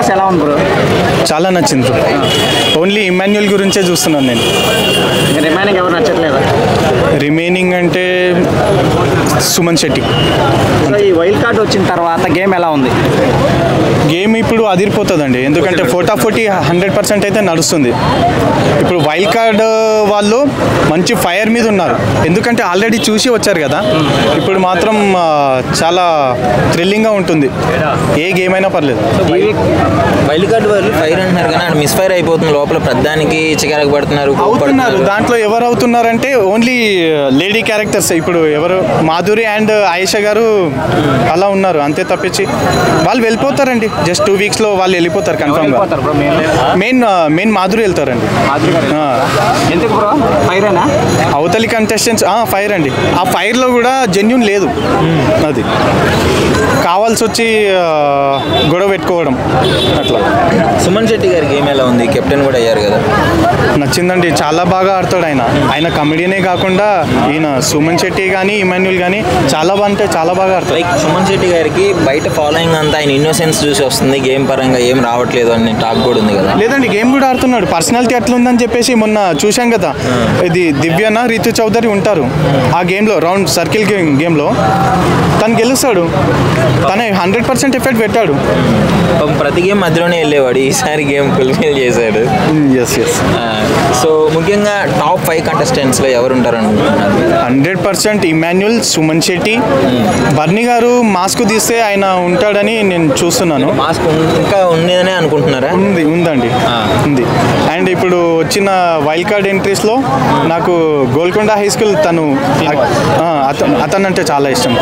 Boss ఎలా ఉంది bro? చాలా నచ్చింది. ఓన్లీ ఇమాన్యుయల్ గురించే చూస్తున్నాను నేను. రిమైనింగ్ ఎవరు నచ్చట్లేదా? రిమైనింగ్ అంటే సుమన్ శెట్టి. ఈ వైల్డ్ కార్డ్ వచ్చిన తర్వాత గేమ్ ఎలా ఉంది? గేమ్ ఇప్పుడు అదిరిపోతుందండి, ఎందుకంటే 40% అయితే నడుస్తుంది. ఇప్పుడు వైల్డ్ కార్డ్ వాళ్ళు మంచి ఫైర్ మీద ఉన్నారు, ఎందుకంటే ఆల్రెడీ చూసి వచ్చారు కదా. ఇప్పుడు మాత్రం చాలా థ్రిల్లింగ్గా ఉంటుంది, ఏ గేమ్ అయినా పర్లేదు. వైల్డ్ కార్డ్ వాళ్ళు ఫైర్ అంటున్నారు కానీ మిస్ ఫైర్ అయిపోతుంది, లోపల ప్రధానికి చికాకు పడుతున్నారు. దాంట్లో ఎవరు అవుతున్నారంటే ఓన్లీ లేడీ క్యారెక్టర్స్. ఇప్పుడు ఎవరు మాధురి అండ్ ఆయేషా గారు అలా ఉన్నారు, అంతే తప్పించి వాళ్ళు వెళ్ళిపోతారండి. జస్ట్ 2 వీక్స్లో వాళ్ళు వెళ్ళిపోతారు కన్ఫర్మ్గా. మెయిన్ మాధురి వెళ్తారండి. ఎందుకు బ్రో? ఫైరేనా? అవతలి కంటెస్టెంట్స్ ఫైర్ అండి. ఆ ఫైర్లో కూడా జెన్యూన్ లేదు, అది కావాల్సి వచ్చి గొడవ పెట్టుకోవడం అట్లా. సుమన్ శెట్టి గారి గేమ్ ఎలా ఉంది? కెప్టెన్ కూడా అయ్యారు కదా. నచ్చిందండి, చాలా బాగా ఆడతాడు ఆయన కమెడీనే కాకుండా ఈయన సుమన్ శెట్టి కానీ ఇమాన్యుయల్ కానీ చాలా బాగా ఆడతాడు. లైక్ సుమన్ శెట్టి గారికి బయట ఫాలోయింగ్ అంతా ఆయన ఇన్నోసెన్స్ చూసి వస్తుంది, గేమ్ పరంగా ఏం రావట్లేదు అని టాక్ కూడా ఉంది కదా. లేదండి, గేమ్ కూడా ఆడుతున్నాడు. పర్సనాలిటీ అట్లుందని చెప్పేసి మొన్న చూశాం కదా, ఇది దివ్యన రితు చౌదరి ఉంటారు ఆ గేమ్లో, రౌండ్ సర్కిల్ గేమ్లో తను గెలుస్తాడు. తనే 100% ఎఫెక్ట్ పెట్టాడు. ప్రతి గేమ్ మధ్యలోనే వెళ్ళేవాడు, ఈసారి గేమ్ ఫుల్ఫిల్ చేశాడు. సో ముఖ్యంగా టాప్ 5 కంటెస్టెంట్స్లో ఎవరు ఉంటారు అనుకుంటున్నారు? 100% ఇమాన్యుయల్, సుమన్ శెట్టి, బర్నీ గారు మాస్క్ తీస్తే ఆయన ఉంటాడని నేను చూస్తున్నాను. మాస్క్ ఇంకా ఉండేదనే అనుకుంటున్నారా? ఉందండి, ఉంది. అండ్ ఇప్పుడు వచ్చిన వైల్డ్ కార్డ్ ఎంట్రీస్లో నాకు గోల్కొండ హై స్కూల్ అతను అంటే చాలా ఇష్టం.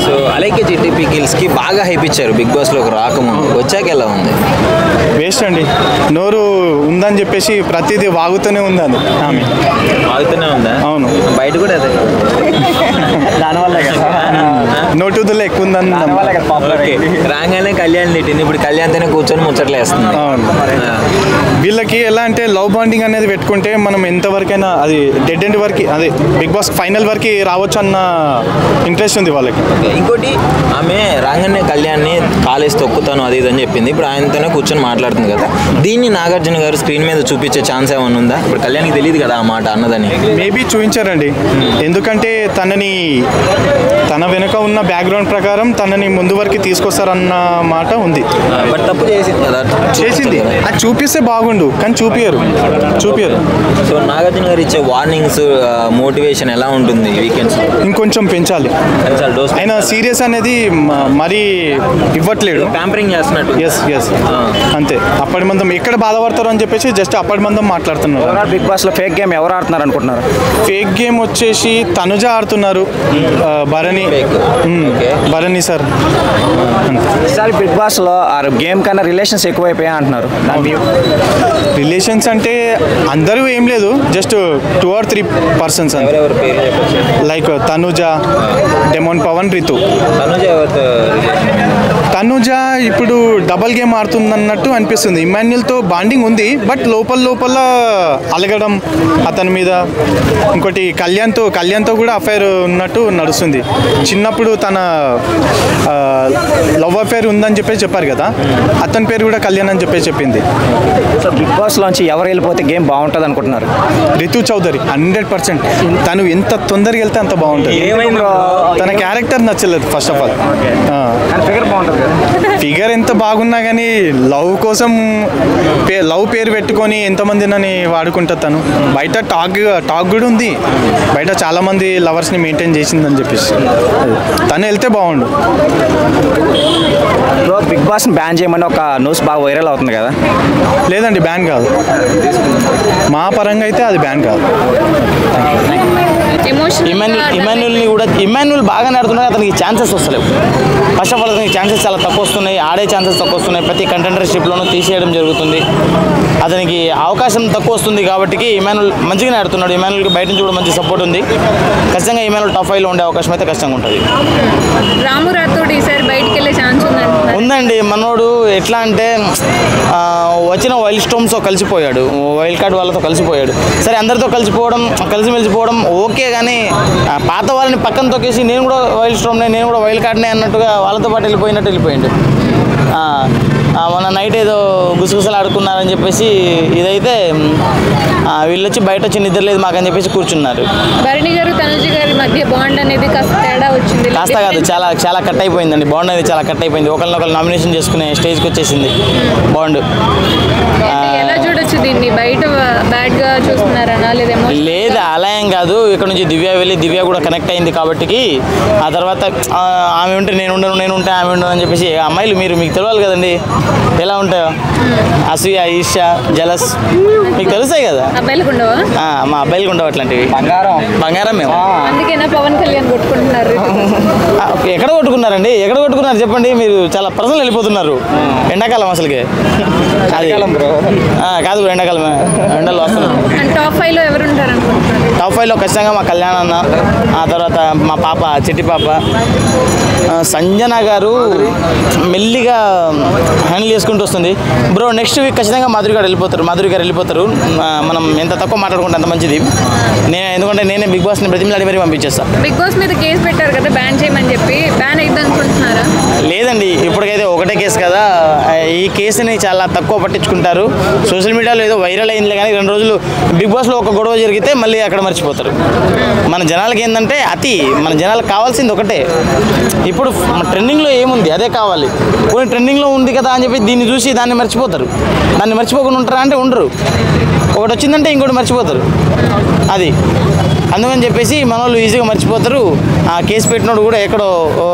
సో అలాగే జిటిపి కిల్స్కి బాగా హైప్ ఇచ్చారు బిగ్ బాస్లోకి రాకముందు, వచ్చాక ఎలా ఉంది? వేస్ట్ అండి, నోరు ఉందని చెప్పేసి ప్రతిదీ వాగుతూనే ఉంది. అది ఆమె వాగుతూనే ఉందా? అవును, బయట కూడా అదే దానివల్ల నోటుదలో ఎక్కువ ఉందని. రాగానే కళ్యాణ్ తిట్టింది, ఇప్పుడు కళ్యాణ్తోనే కూర్చొని ముచ్చట్లేస్తుంది. అవును, వీళ్ళకి ఎలా అంటే లవ్ బాండింగ్ అనేది పెట్టుకుంటే మనం ఎంతవరకైనా అది డెడ్ ఎండ్ వరకు, అదే బిగ్ బాస్ ఫైనల్ వరకు రావచ్చు అన్న ఇంట్రెస్ట్ ఉంది వాళ్ళకి. ఇంకోటి ఆమె రాగానే కళ్యాణ్ని కాలేజ్ తొక్కుతాను అది ఇదని చెప్పింది, ఇప్పుడు ఆయనతోనే కూర్చొని మాట్లాడుతుంది కదా. దీన్ని నాగార్జున గారు స్క్రీన్ మీద చూపించే ఛాన్స్ ఏమైనా ఉందా? ఇప్పుడు కళ్యాణ్కి తెలియదు కదా ఆ మాట అన్నదని. మేబీ చూపించారండి, ఎందుకంటే తన వెనుక ఉన్న బ్యాక్గ్రౌండ్ ప్రకారం తనని ముందు వరకు తీసుకొస్తారన్న మాట ఉంది. బట్ తప్పు చేసింది కదా. చేసింది, అది చూపిస్తే బాగుండు కానీ చూపియరు. సో నాగార్జున గారు ఇచ్చే వార్నింగ్స్, మోటివేషన్ ఎలా ఉంటుంది వీకెండ్స్? ఇంకొంచెం పెంచాలి. ఆయన సీరియస్ అనేది మరీ ఇవ్వట్లేడు, ప్యాంపరింగ్ చేస్తున్నట్టు. ఎస్ అంతే. అప్పటి మందం ఎక్కడ బాధపడతారు అని చెప్పేసి జస్ట్ అప్పటి మందం మాట్లాడుతున్నారు. బిగ్ బాస్ లో ఫేక్ గేమ్ ఎవరు ఆడుతున్నారు అనుకుంటున్నారు? ఫేక్ గేమ్ వచ్చేసి తనుజ ఆడుతున్నారు, భరణి సార్. ఈసారి బిగ్ బాస్ లో గేమ్ కన్నా రిలేషన్స్ ఎక్కువైపోయా అంటున్నారు. రిలేషన్స్ అంటే అందరూ ఏం లేదు, జస్ట్ 2 or 3 persons అని. Like Tanuja, demon Pavan, Ritu. తనుజ ఇప్పుడు డబల్ గేమ్ ఆడుతుందన్నట్టు అనిపిస్తుంది. ఇమాన్యుయల్తో బాండింగ్ ఉంది, బట్ లోపల అలగడం అతని మీద. ఇంకోటి కళ్యాణ్తో కూడా అఫైర్ ఉన్నట్టు నడుస్తుంది. చిన్నప్పుడు తన లవ్ అఫైర్ ఉందని చెప్పేసి చెప్పారు కదా, అతని పేరు కూడా కళ్యాణ్ అని చెప్పేసి చెప్పింది. సో బిగ్ బాస్ లోంచి ఎవరు వెళ్ళిపోతే గేమ్ బాగుంటుంది అనుకుంటున్నారు? రితు చౌదరి 100%. తను ఎంత తొందరగా వెళ్తే అంత బాగుంటుంది. తన క్యారెక్టర్ నచ్చలేదు ఫస్ట్ ఆఫ్ ఆల్. ఫిగర్ బాగుంటుంది కదా. ఫిగర్ ఎంత బాగున్నా కానీ లవ్ కోసం లవ్ పేరు పెట్టుకొని ఎంతమందినని వాడుకుంటా. తను బయట టాక్ కూడా ఉంది, బయట చాలామంది లవర్స్ని మెయింటైన్ చేసిందని చెప్పేసి. తను వెళ్తే బాగుండు. బిగ్ బాస్ని బ్యాన్ చేయమని ఒక న్యూస్ బాగా వైరల్ అవుతుంది కదా. లేదండి, బ్యాన్ కాదు. మా పరంగా అయితే అది బ్యాన్ కాదు. ఇమాన్యుయల్ బాగానే ఆడుతున్నాడు, అతనికి ఛాన్సెస్ వస్తలేవు. ఫస్ట్ ఆఫ్ ఆల్ అతనికి ఛాన్సెస్ చాలా తక్కువ వస్తున్నాయి, ఆడే ఛాన్సెస్ తక్కువ వస్తున్నాయి. ప్రతి కంటెండర్షిప్లోనూ తీసేయడం జరుగుతుంది, అతనికి అవకాశం తక్కువ వస్తుంది. కాబట్టి ఇమాన్యుయల్ మంచిగానే ఆడుతున్నాడు. ఇమాన్యుయల్కి బయట నుంచి కూడా మంచి సపోర్ట్ ఉంది. ఖచ్చితంగా ఇమాన్యుయల్ టాప్ 5లో ఉండే అవకాశం అయితే ఖచ్చితంగా ఉంటుంది. రాము రాథోడ్ ఈసారి బయటికి వెళ్ళే ఛాన్స్ ఉందండి. మనోడు ఎట్లా అంటే వచ్చిన వైల్డ్ స్టోమ్స్తో కలిసిపోయాడు, వైల్డ్ కార్డ్ వాళ్ళతో కలిసిపోయాడు. సరే, అందరితో కలిసిమెలిసిపోవడం ఓకే, కానీ పాత వాళ్ళని పక్కన తొక్కేసి నేను కూడా వైల్డ్ స్టోమ్నే, నేను కూడా వైల్డ్ కార్డ్నే అన్నట్టుగా వాళ్ళతో పాటు వెళ్ళిపోయినట్టు వెళ్ళిపోయిండు. మొన్న నైట్ ఏదో గుసగుసలు ఆడుకున్నారని చెప్పేసి ఇదైతే వీళ్ళు వచ్చి బయట వచ్చి నిద్ర లేదు మాకని చెప్పేసి కూర్చున్నారు. భరణి గారు తనుజ గారి మధ్య బాండ్ అనేది కాస్త తేడా వచ్చింది. కాస్త కాదు, చాలా చాలా కట్ అయిపోయిందండి. బాండ్ అనేది చాలా కట్ అయిపోయింది. ఒకరినొకరు నామినేషన్ చేసుకునే స్టేజ్కి వచ్చేసింది బాండ్. ఎలా చూడొచ్చు దీన్ని? బయట బ్యాడ్ గా చూస్తున్నారనా లేదేమో? లేదు, అలా ఏం కాదు. ఇక్కడ నుంచి దివ్య వెళ్ళి దివ్య కూడా కనెక్ట్ అయింది కాబట్టి ఆ తర్వాత ఆమె ఉంటే నేను ఉండను, నేను ఉంటే ఆమె ఉండను అని చెప్పేసి అమ్మాయిలు మీకు తెలియాలి కదండి ఎలా ఉంటాయో. అసూయ, ఈర్ష్య, జలస్ మీకు తెలుస్తాయి కదా. అబ్బాయిలకు ఉండవా? మా అబ్బాయిలకు ఉండవు అట్లాంటివి. బంగారం మేము. అందుకేనా పవన్ కళ్యాణ్ కొట్టుకుంటున్నారు? ఎక్కడ కొట్టుకున్నారండి? ఎక్కడ కొట్టుకున్నారు చెప్పండి. మీరు చాలా పర్సనల్ వెళ్ళిపోతున్నారు. ఎండాకాలం అసలుకి అది కాదు, ఎండాకాలం ఎండలు వస్తున్నాం. టాప్ 5 లో ఎవరు ఉంటారు అనుకుంటున్నారు? టాప్ 5 లో ఖచ్చితంగా మా కళ్యాణ్ అన్న, ఆ తర్వాత మా పాప చిట్టి పాప, సంజన గారు మెల్లిగా హ్యాండిల్ చేసుకుంటూ వస్తుంది. బ్రో నెక్స్ట్ వీక్ ఖచ్చితంగా మాధురి గారు వెళ్ళిపోతారు. మనం ఎంత తక్కువ మాట్లాడుకుంటే అంత మంచిది. ఎందుకంటే నేనే బిగ్ బాస్ని బ్రతిమలాడి మరీ పంపించేస్తా. బిగ్ బాస్ మీద కేసు పెట్టారు కదా బ్యాన్ చేయమని చెప్పి, బ్యాన్ అయింది అనుకుంటున్నారా? లేదండి, ఇప్పటికైతే ఒకటే కేసు కదా. ఈ కేసుని చాలా తక్కువ పట్టించుకుంటారు. సోషల్ మీడియాలో ఏదో వైరల్ అయిందిలే కానీ 2 రోజులు బిగ్ బాస్లో ఒక గొడవ జరిగితే మళ్ళీ అక్కడ మర్చిపోతారు. మన జనాలకి ఏంటంటే మన జనాలకు కావాల్సింది ఒకటే. ఇప్పుడు ట్రెండింగ్లో ఏముంది అదే కావాలి. కొన్ని ట్రెండింగ్లో ఉంది కదా అని చెప్పి దీన్ని చూసి దాన్ని మర్చిపోతారు. దాన్ని మర్చిపోకుండా ఉంటారా అంటే ఉండరు. ఒకటి వచ్చిందంటే ఇంకోటి మర్చిపోతారు. అది అందుకని చెప్పేసి మన వాళ్ళు ఈజీగా మర్చిపోతారు. ఆ కేసు పెట్టినోడు కూడా ఎక్కడో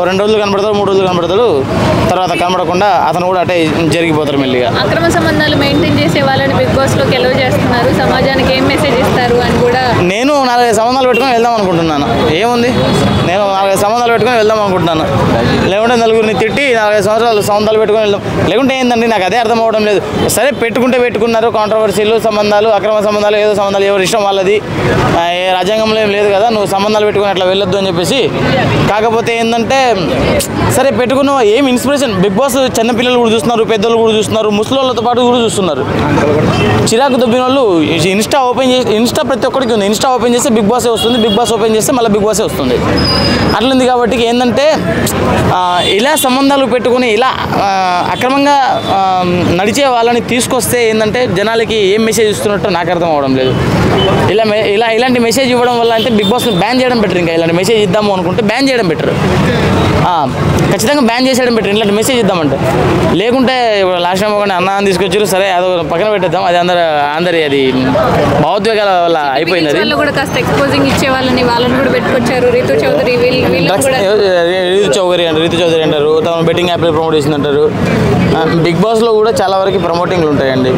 2 రోజులు కనబడతాడు, 3 రోజులు కనబడతాడు, తర్వాత కనబడకుండా అతను కూడా అటే జరిగిపోతారు మెల్లిగా. అక్రమ సంబంధాలు మెయింటైన్ చేసే వాళ్ళని బిగ్ బాస్లోకి ఎలా చేస్తున్నారు? సమాజానికి ఏం మెసేజ్ ఇస్తారు అని కూడా. నేను 4-5 సంబంధాలు పెట్టుకొని వెళ్దాం అనుకుంటున్నాను. ఏముంది, నేను 4-5 సంబంధాలు పెట్టుకొని వెళ్దాం అనుకుంటున్నాను. లేకుంటే నలుగురిని తిట్టి 4-5 సంబంధాలు పెట్టుకొని వెళ్దాం. లేకుంటే ఏందండి, నాకు అదే అర్థం అవ్వడం లేదు. సరే పెట్టుకున్నారు, కాంట్రవర్సీలు, సంబంధాలు, అక్రమ సంబంధాలు, ఏదో సంబంధాలు ఎవరి ఇష్టం వాళ్ళది. రాజ్యాంగంలో ఏం లేదు కదా నువ్వు సంబంధాలు పెట్టుకుని అట్లా వెళ్ళొద్దు అని చెప్పేసి. కాకపోతే ఏంటంటే సరే పెట్టుకున్న ఏం ఇన్స్పిరేషన్. బిగ్ బాస్ చిన్నపిల్లలు కూడా చూస్తున్నారు, పెద్దలు కూడా చూస్తున్నారు, ముసలిళ్ళతో పాటు కూడా చూస్తున్నారు. చిరాకు దొబ్బిన వాళ్ళు ఇన్స్టా ప్రతి ఒక్కరికి ఉంది. ఇన్స్టా ఓపెన్ చేస్తే బిగ్ బాసే వస్తుంది, బిగ్ బాస్ ఓపెన్ చేస్తే మళ్ళీ బిగ్ బాసే వస్తుంది. అట్లుంది కాబట్టి ఏంటంటే ఇలా సంబంధాలు పెట్టుకుని ఇలా అక్రమంగా నడిచే వాళ్ళని తీసుకొస్తే ఏంటంటే జనాలకి ఏం మెసేజ్ ఇస్తున్నట్టు నాకు అర్థం అవ్వడం లేదు. ఇలాంటి మెసేజ్ ఇవ్వడం వల్ల అంటే బిగ్ బాస్ని బ్యాన్ చేయడం బెటర్. ఇంకా ఇలాంటి మెసేజ్ ఇద్దాము అనుకుంటే బ్యాన్ చేయడం బెటర్. ఖచ్చితంగా బ్యాన్ చేసేయడం బెటర్ ఇలాంటి మెసేజ్ ఇద్దామంటే. లేకుంటే ఇప్పుడు లాస్ట్ టైం ఒక అన్నాన్ని తీసుకొచ్చారు, సరే అదో పక్కన పెట్టేద్దాం. అది అందరి అది భావోద్వేగాల వల్ల అయిపోయింది. అది కూడా కాస్త ఎక్స్పోజింగ్ ఇచ్చే వాళ్ళని కూడా పెట్టుకొచ్చారు. రీతు చౌదరి అంటారు, తను బెట్టింగ్ యాప్లో ప్రమోట్ చేసిందంటారు. బిగ్ బాస్లో కూడా చాలా వరకు ప్రమోటింగ్లు ఉంటాయండి.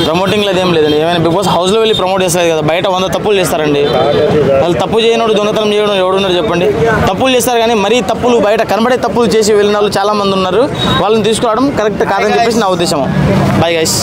ప్రమోటింగ్లో అదేం లేదండి. ఏమైనా బిగ్ బాస్ హౌస్లో వెళ్ళి ప్రమోట్ చేస్తారు కదా, బయట 100 తప్పులు చేస్తారండి. వాళ్ళు తప్పు చేయనోడు, దొంగతనం చేయడం ఎవడున్నారు చెప్పండి. తప్పులు చేస్తారు కానీ మరీ తప్పులు బయట కనబడే తప్పులు చేసి వెళ్ళిన వాళ్ళు చాలామంది ఉన్నారు. వాళ్ళని తీసుకురావడం కరెక్ట్ కాదని చెప్పేసి నా ఉద్దేశం. Bye guys.